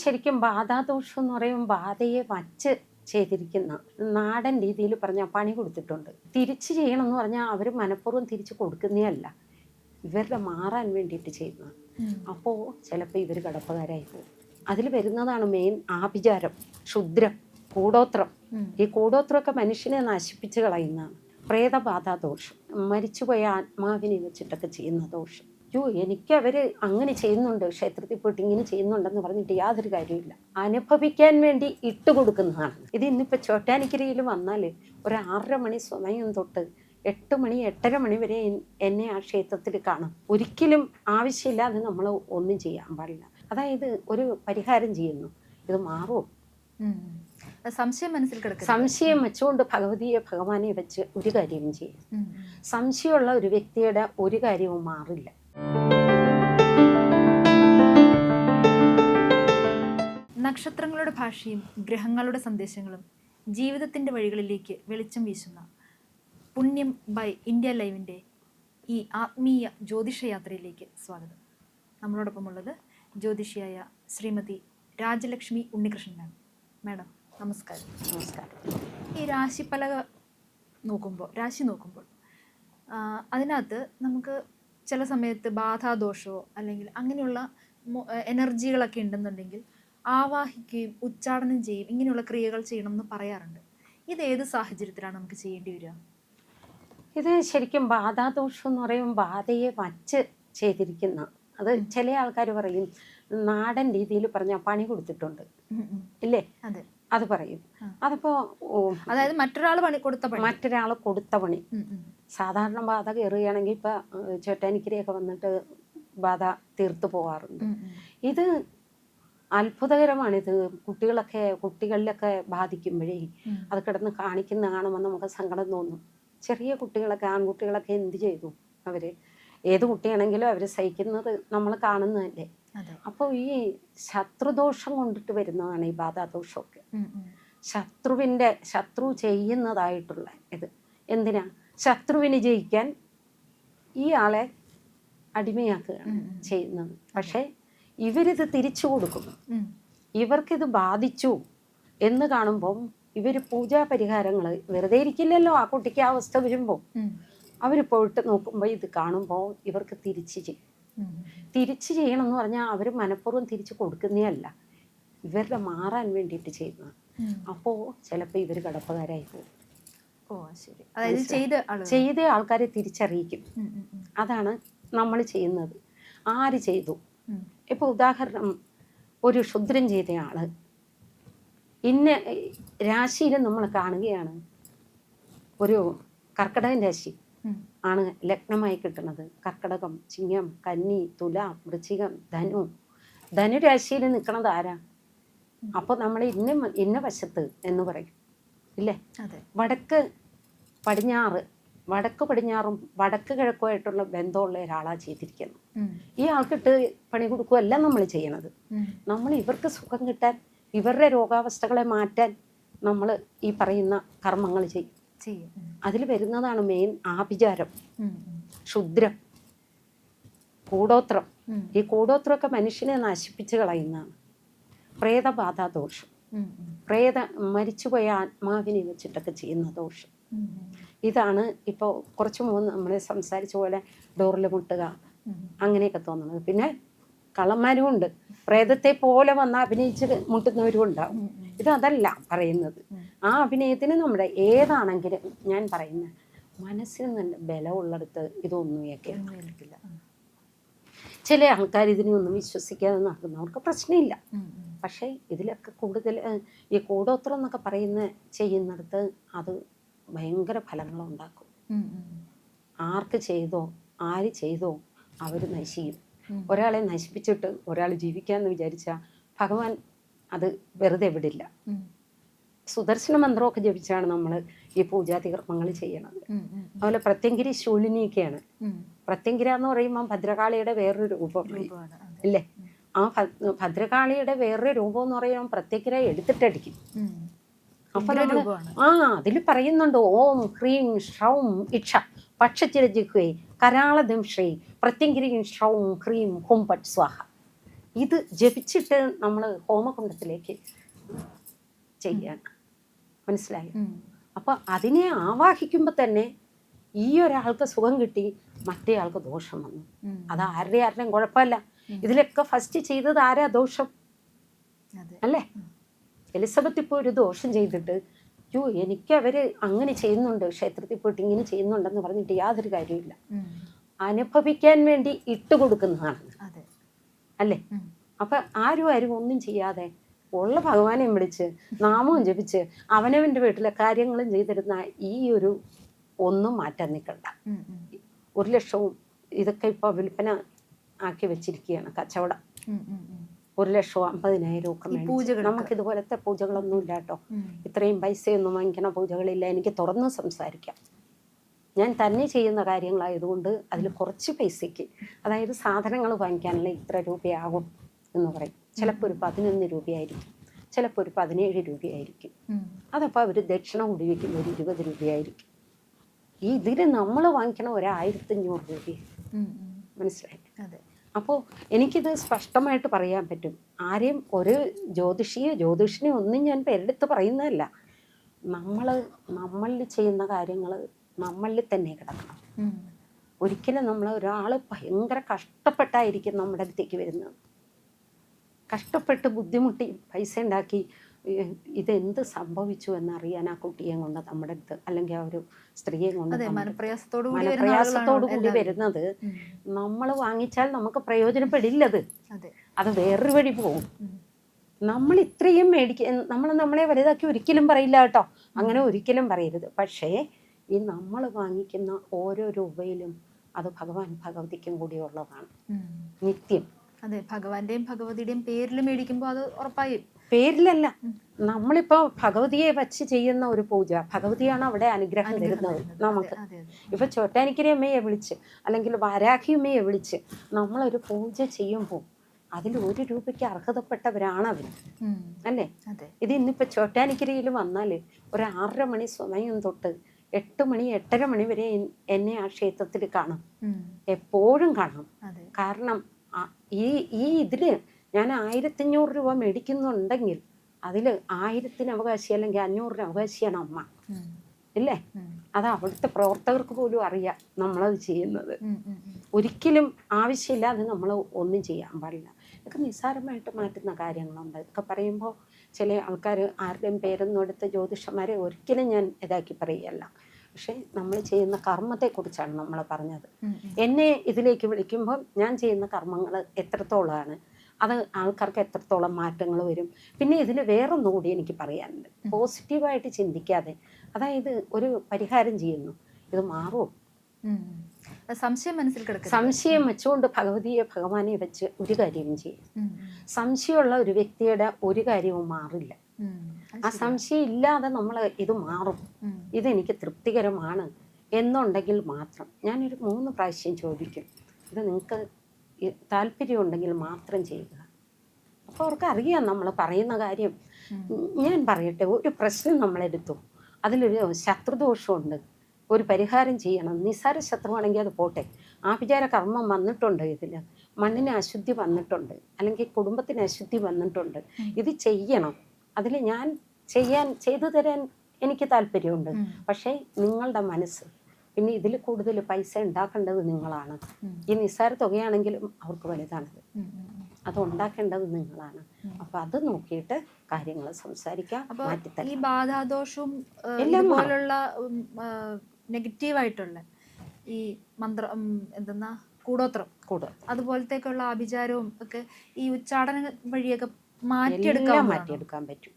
ശരിക്കും ബാധാദോഷം എന്ന് പറയുമ്പോൾ ബാധയെ വച്ച് ചെയ്തിരിക്കുന്ന നാടൻ രീതിയിൽ പറഞ്ഞാൽ പണി കൊടുത്തിട്ടുണ്ട്. തിരിച്ച് ചെയ്യണം എന്ന് പറഞ്ഞാൽ അവർ മനഃപൂർവ്വം തിരിച്ച് കൊടുക്കുന്നേ അല്ല, ഇവരുടെ മാറാൻ വേണ്ടിയിട്ട് ചെയ്യുന്നതാണ്. അപ്പോൾ ചിലപ്പോൾ ഇവർ കടപ്പുകാരായി പോകും. അതിൽ വരുന്നതാണ് മെയിൻ ആഭിചാരം, ക്ഷുദ്രം, കൂടോത്രം. ഈ കൂടോത്രമൊക്കെ മനുഷ്യനെ നശിപ്പിച്ച് കളയുന്നതാണ്. പ്രേതബാധാദോഷം, മരിച്ചുപോയ ആത്മാവിനെ വെച്ചിട്ടൊക്കെ ചെയ്യുന്ന ദോഷം. എനിക്ക് അവർ അങ്ങനെ ചെയ്യുന്നുണ്ട്, ക്ഷേത്രത്തിൽ പോയിട്ട് ഇങ്ങനെ ചെയ്യുന്നുണ്ടെന്ന് പറഞ്ഞിട്ട് യാതൊരു കാര്യമില്ല. അനുഭവിക്കാൻ വേണ്ടി ഇട്ടുകൊടുക്കുന്നതാണ് ഇത്. ഇന്നിപ്പോൾ ചോറ്റാനിക്കരയിൽ വന്നാൽ ഒരു 6:30 മണി സമയം തൊട്ട് 8 മണി 8:30 മണി വരെ എന്നെ ആ ക്ഷേത്രത്തിൽ കാണാം. ഒരിക്കലും ആവശ്യമില്ലാതെ നമ്മൾ ഒന്നും ചെയ്യാൻ പാടില്ല. അതായത് ഒരു പരിഹാരം ചെയ്യുന്നു, ഇത് മാറുമോ? സംശയം മനസ്സിൽ കിടക്കും. സംശയം വെച്ചുകൊണ്ട് ഭഗവാനെ വെച്ച് ഒരു കാര്യവും ചെയ്യും. സംശയമുള്ള ഒരു വ്യക്തിയുടെ ഒരു കാര്യവും മാറില്ല. നക്ഷത്രങ്ങളുടെ ഭാഷയും ഗ്രഹങ്ങളുടെ സന്ദേശങ്ങളും ജീവിതത്തിൻ്റെ വഴികളിലേക്ക് വെളിച്ചം വീശുന്ന പുണ്യം ബൈ ഇന്ത്യ ലൈവിൻ്റെ ഈ ആത്മീയ ജ്യോതിഷയാത്രയിലേക്ക് സ്വാഗതം. നമ്മളോടൊപ്പമുള്ളത് ജ്യോതിഷിയായ ശ്രീമതി രാജലക്ഷ്മി ഉണ്ണികൃഷ്ണനാണ്. മാഡം നമസ്കാരം. നമസ്കാരം. ഈ രാശി നോക്കുമ്പോൾ അതിനകത്ത് നമുക്ക് ചില സമയത്ത് ബാധാദോഷമോ അല്ലെങ്കിൽ അങ്ങനെയുള്ള എനർജികളൊക്കെ ഉണ്ടെന്നുണ്ടെങ്കിൽ ആവാഹിക്കുകയും ഉച്ചാടനം ചെയ്യും, ഇങ്ങനെയുള്ള ക്രിയകൾ ചെയ്യണം എന്ന് പറയാറുണ്ട്. ഇത് ഏത് സാഹചര്യത്തിലാണ് നമുക്ക് ചെയ്യേണ്ടി വരിക? ഇത് ശരിക്കും ബാധാദോഷം എന്ന് പറയുമ്പോൾ ബാധയെ വച്ച് ചെയ്തിരിക്കുന്ന, അത് ചില ആൾക്കാർ പറയും നാടൻ രീതിയിൽ പറഞ്ഞാൽ പണി കൊടുത്തിട്ടുണ്ട് ഇല്ലേ, അതെ, അത് പറയും. അതിപ്പോ അതായത് മറ്റൊരാൾ കൊടുത്ത പണി. സാധാരണ ബാധ കയറുകയാണെങ്കിൽ ഇപ്പൊ ചോറ്റാനിക്കരയൊക്കെ വന്നിട്ട് ബാധ തീർത്തു പോകാറുണ്ട്. ഇത് അത്ഭുതകരമാണിത്. കുട്ടികളിലൊക്കെ ബാധിക്കുമ്പോഴേ അത് കിടന്ന് കാണിക്കുന്ന കാണുമ്പോൾ നമുക്ക് സങ്കടം തോന്നും. ചെറിയ കുട്ടികളൊക്കെ, ആൺകുട്ടികളൊക്കെ എന്ത് ചെയ്തു? അവര് ഏത് കുട്ടിയാണെങ്കിലും അവർ സഹിക്കുന്നത് നമ്മൾ കാണുന്നതല്ലേ. അപ്പോൾ ഈ ശത്രുദോഷം കൊണ്ടിട്ട് വരുന്നതാണ് ഈ ബാധാദോഷമൊക്കെ. ശത്രു ചെയ്യുന്നതായിട്ടുള്ള ഇത് എന്തിനാ? ശത്രുവിന് ജയിക്കാൻ ഈ ആളെ അടിമയാക്കുകയാണ് ചെയ്യുന്നത്. പക്ഷേ ഇവരിത് തിരിച്ചു കൊടുക്കുന്നു. ഇവർക്കിത് ബാധിച്ചു എന്ന് കാണുമ്പം ഇവർ പൂജാ പരിഹാരങ്ങൾ വെറുതെ ഇരിക്കില്ലല്ലോ. ആ കുട്ടിക്ക് ആ അവസ്ഥ വരുമ്പോൾ അവർ പോയിട്ട് നോക്കുമ്പോൾ ഇത് കാണുമ്പോൾ ഇവർക്ക് തിരിച്ച് ചെയ്യണം എന്ന് പറഞ്ഞാൽ അവർ മനഃപൂർവ്വം തിരിച്ചു കൊടുക്കുന്നേ അല്ല, ഇവരുടെ മാറാൻ വേണ്ടിയിട്ട് ചെയ്യുന്നതാണ്. അപ്പോൾ ചിലപ്പോൾ ഇവർ കടപ്പുകാരായി പോകും. ശരി. അതായത് ചെയ്ത ആൾക്കാരെ തിരിച്ചറിയിക്കും. അതാണ് നമ്മൾ ചെയ്യുന്നത്. ആര് ചെയ്തു? ഇപ്പോൾ ഉദാഹരണം, ഒരു ക്ഷുദ്രം ചെയ്ത ആള് ഇന്ന രാശിയിൽ നമ്മൾ കാണുകയാണ്. ഒരു കർക്കിടകൻ രാശി ആണ് ലഗ്നമായി കിട്ടുന്നത്. കർക്കിടകം, ചിങ്ങം, കന്നി, തുലാം, വൃശ്ചികം, ധനുരാശിയിൽ നിൽക്കുന്നത് ആരാ? അപ്പോൾ നമ്മൾ ഇന്ന വശത്ത് എന്ന് പറയും ഇല്ലേ. വടക്ക് പടിഞ്ഞാറും വടക്ക് കിഴക്കുമായിട്ടുള്ള ബന്ധമുള്ള ഒരാളാ ചെയ്തിരിക്കുന്നത്. ഈ ആൾക്കിട്ട് പണി കൊടുക്കുകയല്ല നമ്മൾ ചെയ്യണത്. നമ്മൾ ഇവർക്ക് സുഖം കിട്ടാൻ, ഇവരുടെ രോഗാവസ്ഥകളെ മാറ്റാൻ നമ്മൾ ഈ പറയുന്ന കർമ്മങ്ങൾ ചെയ്യും. അതിൽ വരുന്നതാണ് മെയിൻ ആഭിചാരം, ക്ഷുദ്രം, കൂടോത്രം. ഈ കൂടോത്രമൊക്കെ മനുഷ്യനെ നശിപ്പിച്ച് കളയുന്നതാണ്. പ്രേതബാധാദോഷം, മരിച്ചുപോയ ആത്മാവിനെ വെച്ചിട്ടൊക്കെ ചെയ്യുന്ന ദോഷം. ഇതാണ് ഇപ്പോൾ കുറച്ച് മുമ്പ് നമ്മൾ സംസാരിച്ച പോലെ ഡോറിൽ മുട്ടുക, അങ്ങനെയൊക്കെ തോന്നുന്നത്. പിന്നെ കള്ളന്മാരും ഉണ്ട്, പ്രേതത്തെ പോലെ വന്ന് അഭിനയിച്ച് മുട്ടുന്നവരും ഉണ്ടാവും. ഇതല്ല പറയുന്നത്. ആ അഭിനയത്തിന് നമ്മുടെ ഏതാണെങ്കിലും ഞാൻ പറയുന്നത് മനസ്സിന് നല്ല ബലമുള്ളിടത്ത് ഇതൊന്നും ഏൽക്കില്ല. ചില ആൾക്കാർ ഇതിനെയൊന്നും വിശ്വസിക്കാതെ നടക്കുന്നവർക്ക് പ്രശ്നമില്ല. പക്ഷേ ഇതിലൊക്കെ കൂടുതൽ ഈ കൂടോത്രം എന്നൊക്കെ ചെയ്യുന്നിടത്ത് അത് ഭയങ്കര ഫലങ്ങളുണ്ടാക്കും. ആർക്ക് ചെയ്തോ ആര് ചെയ്തോ അവർ നശിക്കും. ഒരാളെ നശിപ്പിച്ചിട്ട് ഒരാൾ ജീവിക്കാമെന്ന് വിചാരിച്ചാൽ ഭഗവാൻ അത് വെറുതെ വിടില്ല. സുദർശന മന്ത്രമൊക്കെ ജപിച്ചാണ് നമ്മൾ ഈ പൂജാതി കർമ്മങ്ങൾ ചെയ്യണത്. അതുപോലെ പ്രത്യങ്കിരി ശൂലിനിയൊക്കെയാണ്. പ്രത്യങ്കിര എന്ന് പറയുമ്പോൾ ഭദ്രകാളിയുടെ വേറൊരു രൂപം ഇല്ലേ. ആ ഭദ്രകാളിയുടെ വേറൊരു രൂപം എന്ന് പറയുമ്പോൾ പ്രത്യങ്കിര എടുത്തിട്ടടിക്കും. അപ്പൊ അതിൽ പറയുന്നുണ്ട് ഓം ഹ്രീം ഷ്രൗം ഇക്ഷ പക്ഷിരജിഹ്വേ കരാളദംശ്രീ പ്രത്യങ്കിരീം ഷ്രൗം ഹ്രീം ഹും പട്ട് സ്വാഹ. ഇത് ജപിച്ചിട്ട് നമ്മൾ ഹോമകുണ്ടത്തിലേക്ക് ചെയ്യണം. മനസ്സിലായോ? അപ്പോൾ അതിനെ ആവാഹിക്കുമ്പോൾ തന്നെ ഈ ഒരാൾക്ക് സുഖം കിട്ടി, മറ്റേ ആൾക്ക് ദോഷം വന്നു. അത് ആരുടെയും കുഴപ്പമല്ല. ഇതിലൊക്കെ ഫസ്റ്റ് ചെയ്തത് ആരാ ദോഷം? അല്ലേ? എലിസബത്ത് ഇപ്പോൾ ഒരു ദോഷം ചെയ്തിട്ട് എനിക്ക് അവർ അങ്ങനെ ചെയ്യുന്നുണ്ട്, ക്ഷേത്രത്തിൽ പോയിട്ട് ഇങ്ങനെ ചെയ്യുന്നുണ്ടെന്ന് പറഞ്ഞിട്ട് യാതൊരു കാര്യമില്ല. അനുഭവിക്കാൻ വേണ്ടി ഇട്ടുകൊടുക്കുന്നതാണ്. അല്ലേ? അപ്പം ആരും ഒന്നും ചെയ്യാതെ ഉള്ള ഭഗവാനെയും വിളിച്ച് നാമവും ജപിച്ച് അവനവൻ്റെ വീട്ടിലെ കാര്യങ്ങളും ചെയ്തിരുന്ന ഈ ഒരു ഒന്നും മാറ്റാൻ നിൽക്കണ്ട. 1,00,000 ഇതൊക്കെ ഇപ്പോൾ വിൽപ്പന ആക്കി വെച്ചിരിക്കുകയാണ്, കച്ചവടം. 1,50,000 ഒക്കെ മേടിച്ച് നമുക്ക് ഇതുപോലത്തെ പൂജകളൊന്നും ഇല്ല കേട്ടോ. ഇത്രയും പൈസയൊന്നും വാങ്ങിക്കണ പൂജകളില്ല. എനിക്ക് തുറന്ന് സംസാരിക്കാം. ഞാൻ തന്നെ ചെയ്യുന്ന കാര്യങ്ങളായതുകൊണ്ട് അതിൽ കുറച്ച് പൈസയ്ക്ക്, അതായത് സാധനങ്ങൾ വാങ്ങിക്കാനുള്ള ഇത്ര രൂപയാകും എന്ന് പറയും. ചിലപ്പോൾ ഒരു 11 രൂപയായിരിക്കും, ചിലപ്പോൾ ഒരു 17 രൂപയായിരിക്കും. അതപ്പോൾ അവർ ദക്ഷിണ കൂടി വയ്ക്കുന്ന ഒരു 20 രൂപയായിരിക്കും. ഇതിൽ നമ്മൾ വാങ്ങിക്കണ 1,500 രൂപ. മനസ്സിലായി? അപ്പോൾ എനിക്കിത് സ്പഷ്ടമായിട്ട് പറയാൻ പറ്റും. ആരെയും ഒരു ജ്യോതിഷിനെ ഒന്നും ഞാൻ പേരെടുത്ത് പറയുന്നതല്ല. നമ്മളിൽ ചെയ്യുന്ന കാര്യങ്ങൾ നമ്മളിൽ തന്നെ കിടക്കണം. ഒരിക്കലും ഒരാൾ ഭയങ്കര കഷ്ടപ്പെട്ടായിരിക്കും നമ്മുടെ അടുത്തേക്ക് വരുന്നത്. കഷ്ടപ്പെട്ട് ബുദ്ധിമുട്ടി പൈസ ഉണ്ടാക്കി ഇതെന്ത് സംഭവിച്ചു എന്നറിയാൻ ആ കുട്ടിയെ കൊണ്ട് നമ്മുടെ അടുത്ത്, അല്ലെങ്കിൽ ആ ഒരു സ്ത്രീയെ കൊണ്ട് മനപ്രയാസത്തോടു കൂടി വരുന്നത്, നമ്മൾ വാങ്ങിച്ചാൽ നമുക്ക് പ്രയോജനപ്പെടില്ലത്. അത് വേറൊരു വഴി പോകും. നമ്മൾ ഇത്രയും നമ്മളെ വലുതാക്കി ഒരിക്കലും പറയില്ല കേട്ടോ, അങ്ങനെ ഒരിക്കലും പറയരുത്. പക്ഷേ ഈ നമ്മൾ വാങ്ങിക്കുന്ന ഓരോ രൂപയിലും അത് ഭഗവാൻ ഭഗവതിക്കും കൂടി ഉള്ളതാണ്, നിത്യം. അതെ, ഭഗവാന്റെയും ഭഗവതിയുടെയും പേരിൽ മേടിക്കുമ്പോൾ അത് ഉറപ്പായി. പേരിലല്ല, നമ്മളിപ്പോൾ ഭഗവതിയെ വച്ച് ചെയ്യുന്ന ഒരു പൂജ, ഭഗവതിയാണ് അവിടെ അനുഗ്രഹം തരുന്നത് നമുക്ക്. ഇപ്പൊ ചോറ്റാനിക്കരി അമ്മയെ വിളിച്ച് അല്ലെങ്കിൽ വാരാഹി അമ്മയെ വിളിച്ച് നമ്മളൊരു പൂജ ചെയ്യുമ്പോൾ അതിൽ 1 രൂപയ്ക്ക് അർഹതപ്പെട്ടവരാണ് അവർ, അല്ലേ? ഇത് ഇന്നിപ്പോൾ ചോറ്റാനിക്കരയിൽ വന്നാൽ ഒരു 6:30 മണി സമയം തൊട്ട് 8 മണി 8:30 മണി വരെ എന്നെ ആ ക്ഷേത്രത്തിൽ കാണാം, എപ്പോഴും കാണാം. കാരണം ഈ ഇതിൽ ഞാൻ 1,500 രൂപ മേടിക്കുന്നുണ്ടെങ്കിൽ അതിൽ 1000-ന് അവകാശി അല്ലെങ്കിൽ 500-ന് അവകാശിയാണ് അമ്മ, ഇല്ലേ? അത് അവിടുത്തെ പ്രവർത്തകർക്ക് പോലും അറിയാം നമ്മളത് ചെയ്യുന്നത്. ഒരിക്കലും ആവശ്യമില്ലാതെ നമ്മൾ ഒന്നും ചെയ്യാൻ പാടില്ല. ഇതൊക്കെ നിസ്സാരമായിട്ട് മാറ്റുന്ന കാര്യങ്ങളുണ്ട്. ഇതൊക്കെ പറയുമ്പോൾ ചില ആൾക്കാർ ആരുടെയും പേരൊന്നും എടുത്ത് ജ്യോതിഷന്മാരെ ഒരിക്കലും ഞാൻ ഇതാക്കി പറയുകയല്ല. പക്ഷെ നമ്മൾ ചെയ്യുന്ന കർമ്മത്തെക്കുറിച്ചാണ് നമ്മൾ പറഞ്ഞത്. എന്നെ ഇതിലേക്ക് വിളിക്കുമ്പോൾ ഞാൻ ചെയ്യുന്ന കർമ്മങ്ങൾ എത്രത്തോളമാണ്, അത് ആൾക്കാർക്ക് എത്രത്തോളം മാറ്റങ്ങൾ വരും. പിന്നെ ഇതിൽ വേറൊന്നുകൂടി എനിക്ക് പറയാനുണ്ട്. പോസിറ്റീവായിട്ട് ചിന്തിക്കാതെ, അതായത് ഒരു പരിഹാരം ചെയ്യുന്നു, ഇത് മാറുമോ? സംശയം വെച്ചുകൊണ്ട് ഭഗവാനെ വെച്ച് ഒരു കാര്യവും ചെയ്യും. സംശയമുള്ള ഒരു വ്യക്തിയുടെ ഒരു കാര്യവും മാറില്ല. ആ സംശയം ഇല്ലാതെ നമ്മൾ ഇത് മാറും, ഇതെനിക്ക് തൃപ്തികരമാണ് എന്നുണ്ടെങ്കിൽ മാത്രം. ഞാനൊരു 3 പ്രാവശ്യം ചോദിക്കും, ഇത് നിങ്ങൾക്ക് താല്പര്യമുണ്ടെങ്കിൽ മാത്രം ചെയ്യുക. അപ്പോൾ അവർക്ക് അറിയാം നമ്മൾ പറയുന്ന കാര്യം. ഞാൻ പറയട്ടെ, ഒരു പ്രശ്നം നമ്മളെടുത്തു, അതിലൊരു ശത്രുദോഷമുണ്ട്, ഒരു പരിഹാരം ചെയ്യണം. നിസ്സാര ശത്രുവാണെങ്കിൽ അത് പോട്ടെ, ആഭിചാര കർമ്മം വന്നിട്ടുണ്ട്, ഇതിൽ മണ്ണിന് അശുദ്ധി വന്നിട്ടുണ്ട്, അല്ലെങ്കിൽ കുടുംബത്തിന് അശുദ്ധി വന്നിട്ടുണ്ട്, ഇത് ചെയ്യണം. അതിൽ ഞാൻ ചെയ്തു തരാൻ എനിക്ക് താല്പര്യമുണ്ട്. പക്ഷേ നിങ്ങളുടെ മനസ്സ്, പിന്നെ ഇതിൽ കൂടുതൽ പൈസ ഉണ്ടാക്കേണ്ടത് നിങ്ങളാണ്. ഈ നിസ്സാര തുകയാണെങ്കിലും അവർക്ക് വലുതാണത്, അത് ഉണ്ടാക്കേണ്ടത് നിങ്ങളാണ്. അപ്പൊ അത് നോക്കിയിട്ട് കാര്യങ്ങൾ സംസാരിക്കാം. ഈ ബാധാദോഷവും ഇതുപോലുള്ള നെഗറ്റീവായിട്ടുള്ള ഈ മന്ത്രം എന്തെന്നാ കൂടോത്രം അതുപോലത്തേക്കുള്ള ആഭിചാരവും ഒക്കെ ഈ ഉച്ചാടന വഴിയൊക്കെ മാറ്റിയെടുക്കാൻ പറ്റും.